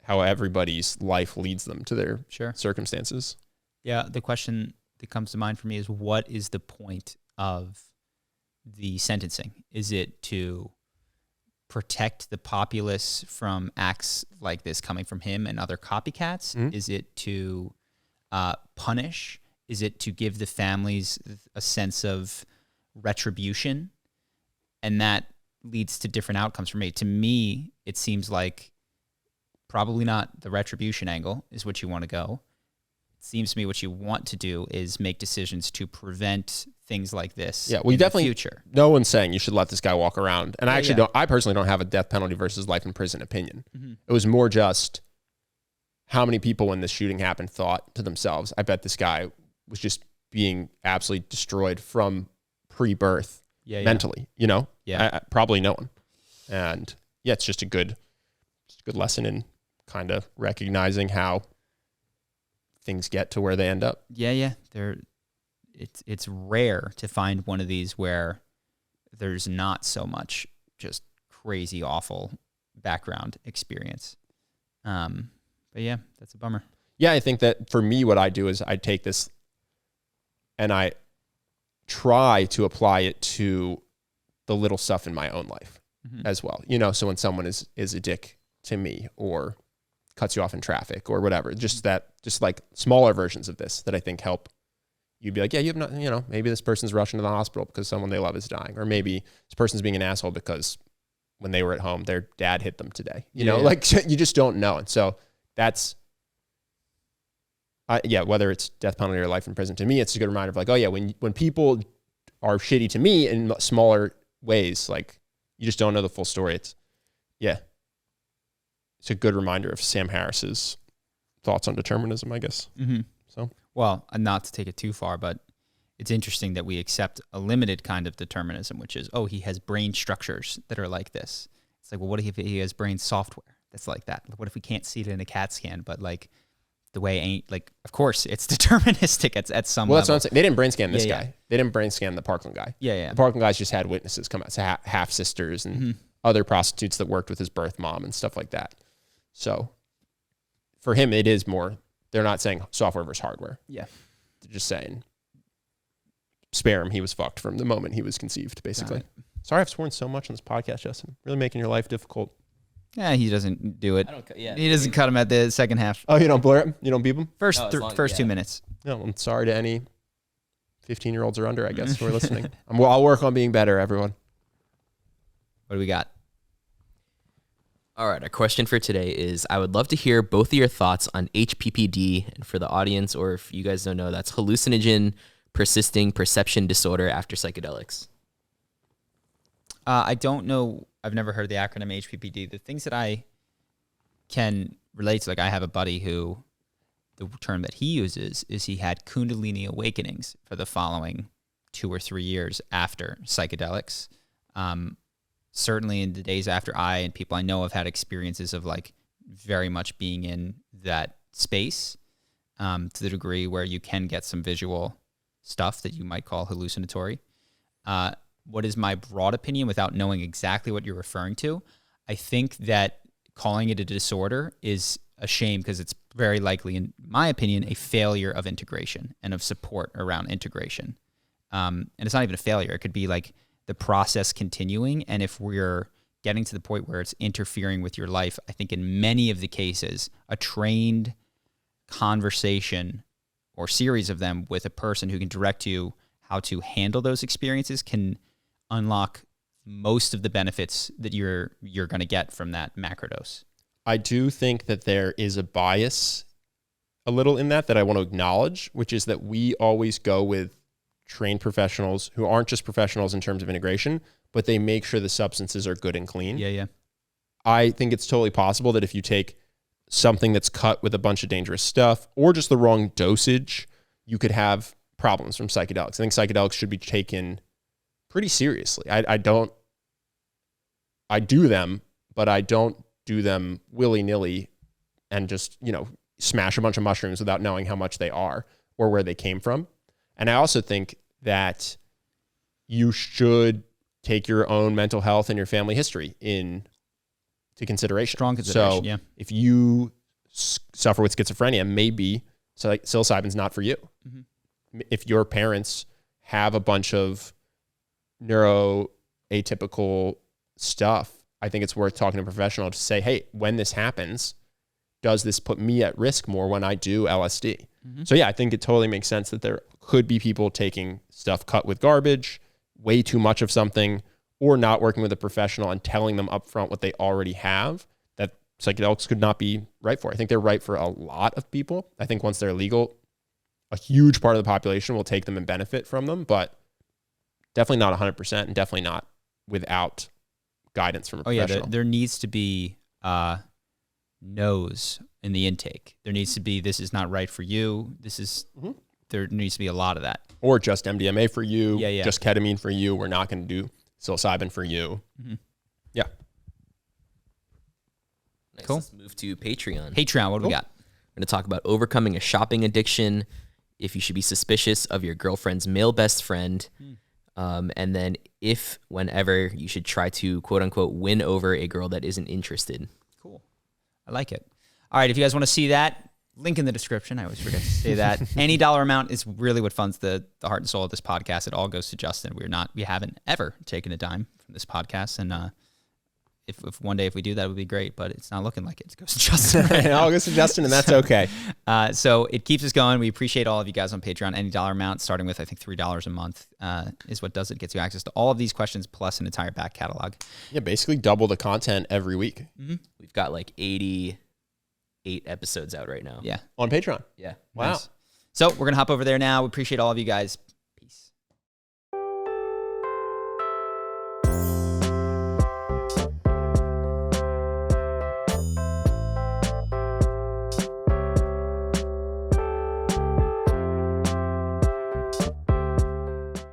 how everybody's life leads them to their circumstances. Yeah, the question that comes to mind for me is, what is the point of the sentencing? Is it to protect the populace from acts like this coming from him and other copycats? Is it to punish? Is it to give the families a sense of retribution? And that leads to different outcomes for me. To me, it seems like probably not the retribution angle is what you want to go. It seems to me what you want to do is make decisions to prevent things like this in the future. No one's saying you should let this guy walk around. And I personally don't have a death penalty versus life in prison opinion. It was more just how many people when this shooting happened thought to themselves, I bet this guy was just being absolutely destroyed from pre-birth mentally, probably no one. And it's just a good lesson in kind of recognizing how things get to where they end up. It's rare to find one of these where there's not so much just crazy awful background experience. But yeah, that's a bummer. Yeah, I think that for me, what I do is I take this and I try to apply it to the little stuff in my own life as well. So when someone is a dick to me or cuts you off in traffic or whatever, just like smaller versions of this that I think help you be like, yeah, you have not, maybe this person's rushing to the hospital because someone they love is dying, or maybe this person's being an asshole because when they were at home, their dad hit them today, like you just don't know. And so that's, whether it's death penalty or life in prison, to me, it's a good reminder of like, oh yeah, when people are shitty to me in smaller ways, like you just don't know the full story. It's a good reminder of Sam Harris's thoughts on determinism, I guess. So, well, not to take it too far, but it's interesting that we accept a limited kind of determinism, which is, he has brain structures that are like this. It's like, well, what if he has brain software that's like that? What if we can't see it in a CAT scan, but like the way ain't like, of course it's deterministic at some Well, level. that's what I'm saying. They didn't brain scan this guy. They didn't brain scan the Parkland guy. Yeah. The Parkland guys just had witnesses come out, so half sisters and other prostitutes that worked with his birth mom and stuff like that. So for him, it is more, they're not saying software versus hardware. Yeah. They're just saying, spare him. He was fucked from the moment he was conceived, basically. Sorry, I've sworn so much on this podcast, Justin. Really making your life difficult. Yeah, he doesn't do it. He doesn't cut him at the second half. Oh, you don't blur him? You don't beep him? First 2 minutes. No, I'm sorry to any 15-year-olds or under, I guess, who are listening. I'll work on being better, everyone. What do we got? All right, our question for today is, I would love to hear both of your thoughts on HPPD, and for the audience, or if you guys don't know, that's hallucinogen persisting perception disorder after psychedelics. I don't know. I've never heard the acronym HPPD. The things that I can relate to, like I have a buddy who, the term that he uses is he had Kundalini awakenings for the following 2 or 3 years after psychedelics. Certainly in the days after I and people I know have had experiences of like very much being in that space to the degree where you can get some visual stuff that you might call hallucinatory. What is my broad opinion without knowing exactly what you're referring to? I think that calling it a disorder is a shame because it's very likely, in my opinion, a failure of integration and of support around integration. And it's not even a failure. It could be like the process continuing. And if we're getting to the point where it's interfering with your life, I think in many of the cases, a trained conversation or series of them with a person who can direct you how to handle those experiences can unlock most of the benefits that you're going to get from that macrodose. I do think that there is a bias a little in that I want to acknowledge, which is that we always go with trained professionals who aren't just professionals in terms of integration, but they make sure the substances are good and clean. Yeah. I think it's totally possible that if you take something that's cut with a bunch of dangerous stuff or just the wrong dosage, you could have problems from psychedelics. I think psychedelics should be taken pretty seriously. I do them, but I don't do them willy-nilly and just, smash a bunch of mushrooms without knowing how much they are or where they came from. And I also think that you should take your own mental health and your family history into consideration. Strong consideration, so if you suffer with schizophrenia, maybe psilocybin's not for you. Mm-hmm. If your parents have a bunch of neuroatypical stuff, I think it's worth talking to a professional to say, hey, when this happens, does this put me at risk more when I do LSD? Mm-hmm. So yeah, I think it totally makes sense that there could be people taking stuff cut with garbage, way too much of something, or not working with a professional and telling them upfront what they already have that psychedelics could not be right for. I think they're right for a lot of people. I think once they're legal, a huge part of the population will take them and benefit from them, but definitely not 100% and definitely not without guidance from a professional. There needs to be no's in the intake. There needs to be, this is not right for you. There needs to be a lot of that. Or just MDMA for you, Yeah. just ketamine for you. We're not going to do psilocybin for you. Mm-hmm. Yeah. Nice. Cool. Let's move to Patreon. What do we got? We're going to talk about overcoming a shopping addiction, if you should be suspicious of your girlfriend's male best friend, and then whenever you should try to, quote unquote, win over a girl that isn't interested. Cool. I like it. All right, if you guys want to see that, link in the description. I always forget to say that. Any dollar amount is really what funds the heart and soul of this podcast. It all goes to Justin. We haven't ever taken a dime from this podcast, and if one day if we do that, it would be great, but it's not looking like it. It goes to Justin. It all goes to Justin, and that's okay. So it keeps us going. We appreciate all of you guys on Patreon. Any dollar amount, starting with I think $3 a month, is what does it. Gets you access to all of these questions plus an entire back catalog. Yeah, basically double the content every week. Mm-hmm. We've got like 88 episodes out right now. Yeah. On Patreon. Yeah. Wow. Nice. So we're going to hop over there now. We appreciate all of you guys